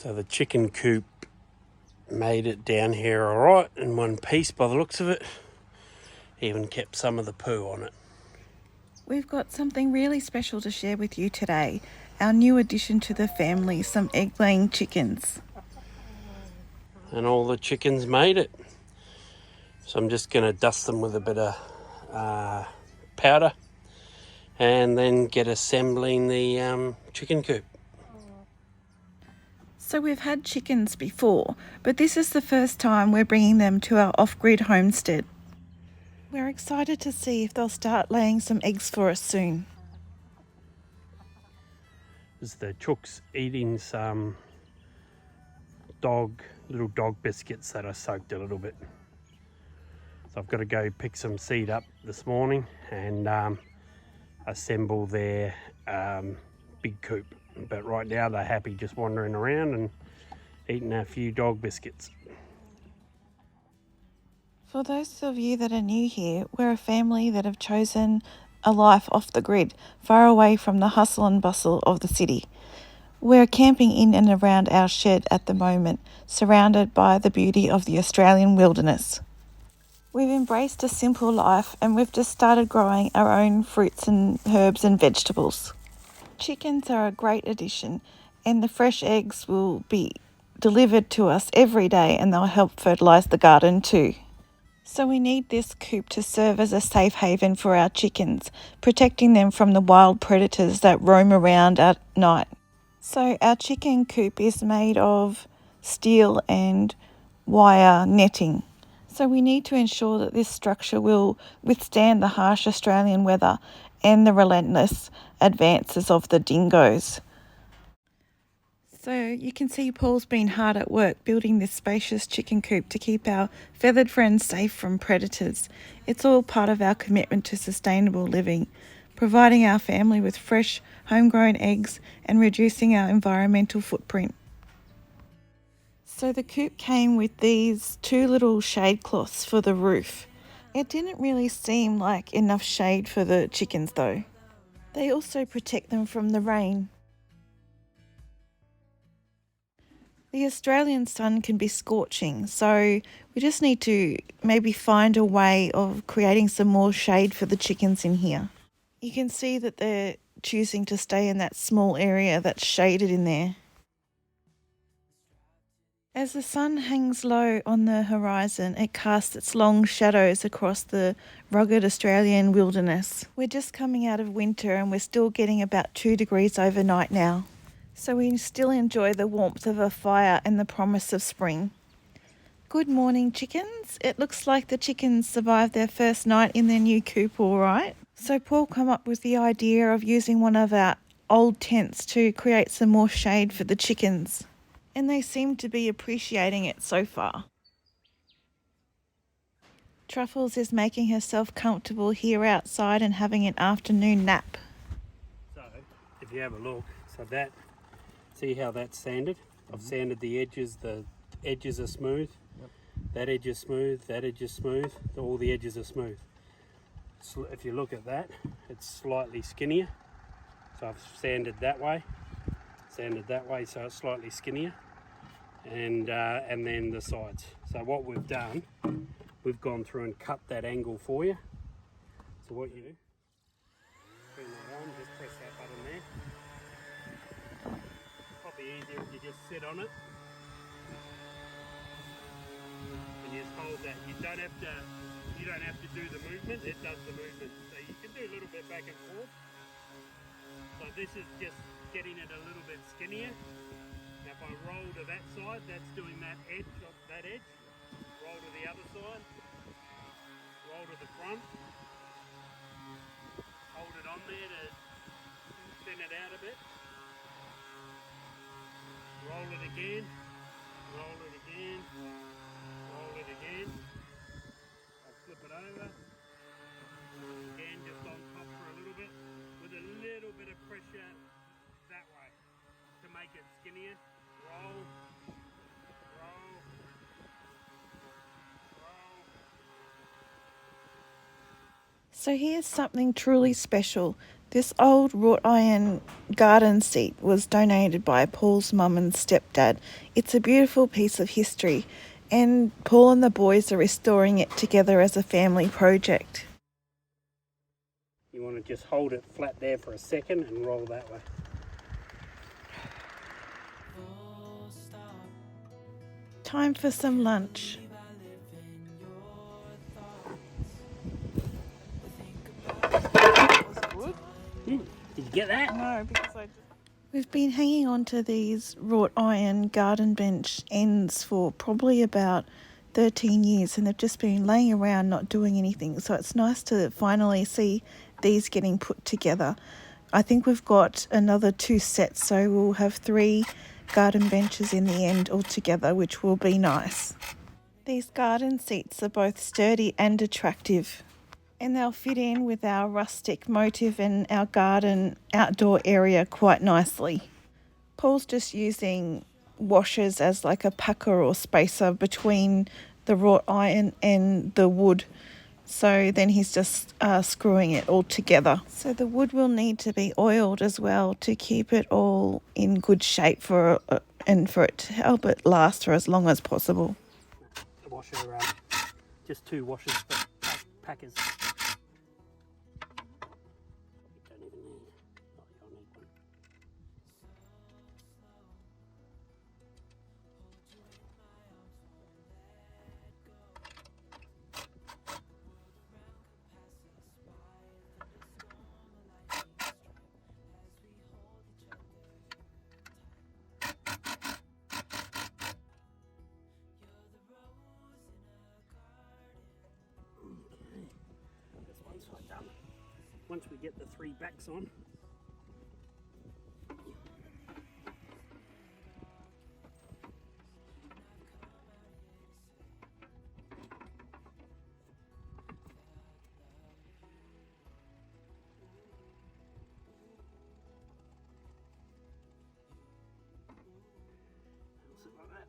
So the chicken coop made it down here all right in one piece by the looks of it. Even kept some of the poo on it. We've got something really special to share with you today. Our new addition to the family, some egg-laying chickens. And all the chickens made it. So I'm just going to dust them with a bit of powder and then get assembling the chicken coop. So we've had chickens before, but this is the first time we're bringing them to our off-grid homestead. We're excited to see if they'll start laying some eggs for us soon. There's the chooks eating some little dog biscuits that I soaked a little bit. So I've got to go pick some seed up this morning and assemble their big coop. But right now they're happy just wandering around and eating a few dog biscuits. For those of you that are new here, we're a family that have chosen a life off the grid, far away from the hustle and bustle of the city. We're camping in and around our shed at the moment, surrounded by the beauty of the Australian wilderness. We've embraced a simple life and we've just started growing our own fruits and herbs and vegetables. Chickens are a great addition, and the fresh eggs will be delivered to us every day and they'll help fertilise the garden too. So we need this coop to serve as a safe haven for our chickens, protecting them from the wild predators that roam around at night. So our chicken coop is made of steel and wire netting. So we need to ensure that this structure will withstand the harsh Australian weather and the relentless advances of the dingoes. So you can see Paul's been hard at work building this spacious chicken coop to keep our feathered friends safe from predators. It's all part of our commitment to sustainable living, providing our family with fresh, homegrown eggs and reducing our environmental footprint. So the coop came with these two little shade cloths for the roof. It didn't really seem like enough shade for the chickens though. They also protect them from the rain. The Australian sun can be scorching, so we just need to maybe find a way of creating some more shade for the chickens in here. You can see that they're choosing to stay in that small area that's shaded in there. As the sun hangs low on the horizon, it casts its long shadows across the rugged Australian wilderness. We're just coming out of winter and we're still getting about 2 degrees overnight now. So we still enjoy the warmth of a fire and the promise of spring. Good morning, chickens. It looks like the chickens survived their first night in their new coop all right. So Paul came up with the idea of using one of our old tents to create some more shade for the chickens. And they seem to be appreciating it so far. Truffles is making herself comfortable here outside and having an afternoon nap. So if you have a look, see how that's sanded? I've sanded the edges are smooth. Yep. That edge is smooth, that edge is smooth, all the edges are smooth. So if you look at that, it's slightly skinnier. So I've sanded that way so it's slightly skinnier. And then the sides. So what we've done, we've gone through and cut that angle for you. So what you do, turn that on, just press that button there. Probably easier if you just sit on it. And you just hold that. You don't have to do the movement, it does the movement. So you can do a little bit back and forth. So this is just getting it a little bit skinnier. Now if I roll to that side, that's doing that edge of that edge. Roll to the other side. Roll to the front. Hold it on there to thin it out a bit. Roll it again. Roll it again. Roll it again. I'll flip it over. Again, just on top for a little bit. With a little bit of pressure that way to make it skinnier. Roll, roll, roll. So here's something truly special. This old wrought iron garden seat was donated by Paul's mum and stepdad. It's a beautiful piece of history, and Paul and the boys are restoring it together as a family project. You want to just hold it flat there for a second and roll that way. Time for some lunch. Did you get that? No, because We've been hanging on to these wrought iron garden bench ends for probably about 13 years, and they've just been laying around not doing anything. So it's nice to finally see these getting put together. I think we've got another 2 sets, so we'll have 3 garden benches in the end altogether, which will be nice. These garden seats are both sturdy and attractive, and they'll fit in with our rustic motif and our garden outdoor area quite nicely. Paul's just using washers as like a pucker or spacer between the wrought iron and the wood. So then he's just screwing it all together. So the wood will need to be oiled as well to keep it all in good shape and for it to help it last for as long as possible. The washer, just 2 washers for packers. You don't even need. Oh, you'll need one. Done. Once we get the 3 backs on, like that.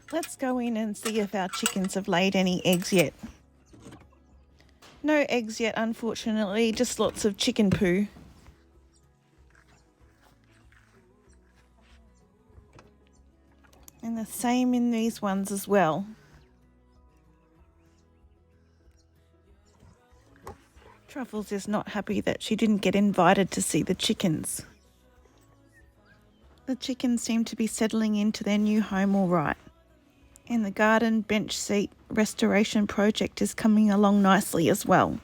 Let's go in and see if our chickens have laid any eggs yet. No eggs yet, unfortunately, just lots of chicken poo. And the same in these ones as well. Truffles is not happy that she didn't get invited to see the chickens. The chickens seem to be settling into their new home all right. And the garden bench seat restoration project is coming along nicely as well.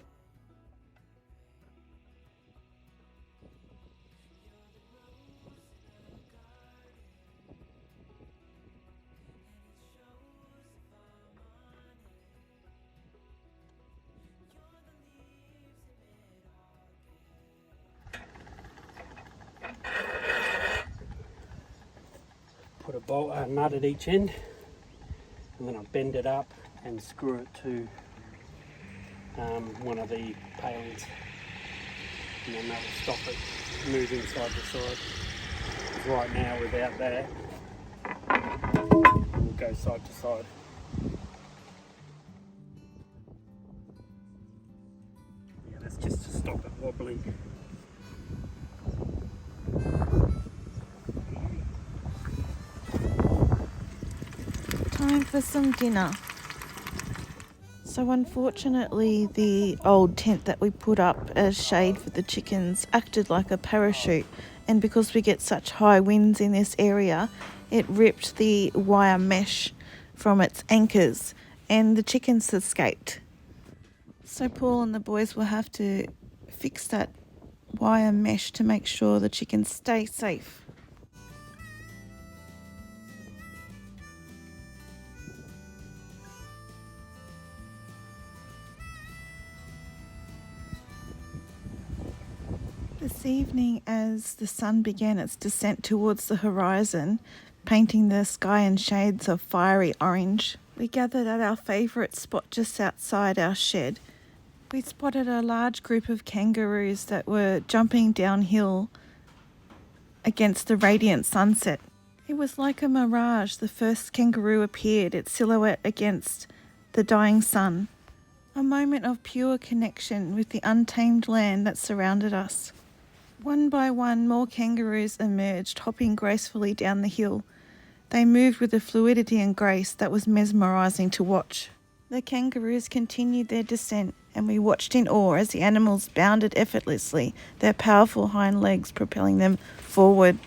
Put a nut at each end, and then I bend it up and screw it to one of the palings, and then that will stop it moving side to side. Right now, without that, it will go side to side. Yeah, that's just to stop it wobbling. Time for some dinner. So unfortunately, the old tent that we put up as shade for the chickens acted like a parachute, and because we get such high winds in this area, it ripped the wire mesh from its anchors and the chickens escaped. So Paul and the boys will have to fix that wire mesh to make sure the chickens stay safe. This evening, as the sun began its descent towards the horizon, painting the sky in shades of fiery orange, we gathered at our favourite spot just outside our shed. We spotted a large group of kangaroos that were jumping downhill against the radiant sunset. It was like a mirage. The first kangaroo appeared, its silhouette against the dying sun. A moment of pure connection with the untamed land that surrounded us. One by one, more kangaroos emerged, hopping gracefully down the hill. They moved with a fluidity and grace that was mesmerising to watch. The kangaroos continued their descent, and we watched in awe as the animals bounded effortlessly, their powerful hind legs propelling them forward.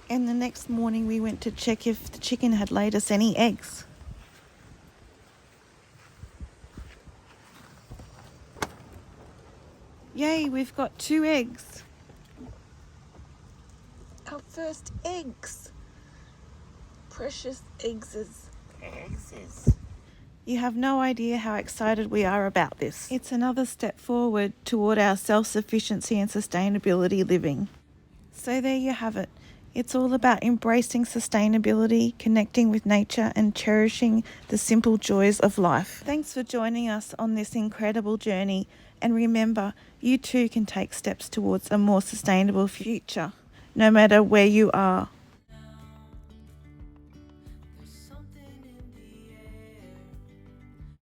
And the next morning we went to check if the chicken had laid us any eggs. Yay, we've got 2 eggs. Our first eggs. Precious eggs. You have no idea how excited we are about this. It's another step forward toward our self-sufficiency and sustainability living. So there you have it. It's all about embracing sustainability, connecting with nature, and cherishing the simple joys of life. Thanks for joining us on this incredible journey. And remember, you too can take steps towards a more sustainable future, no matter where you are.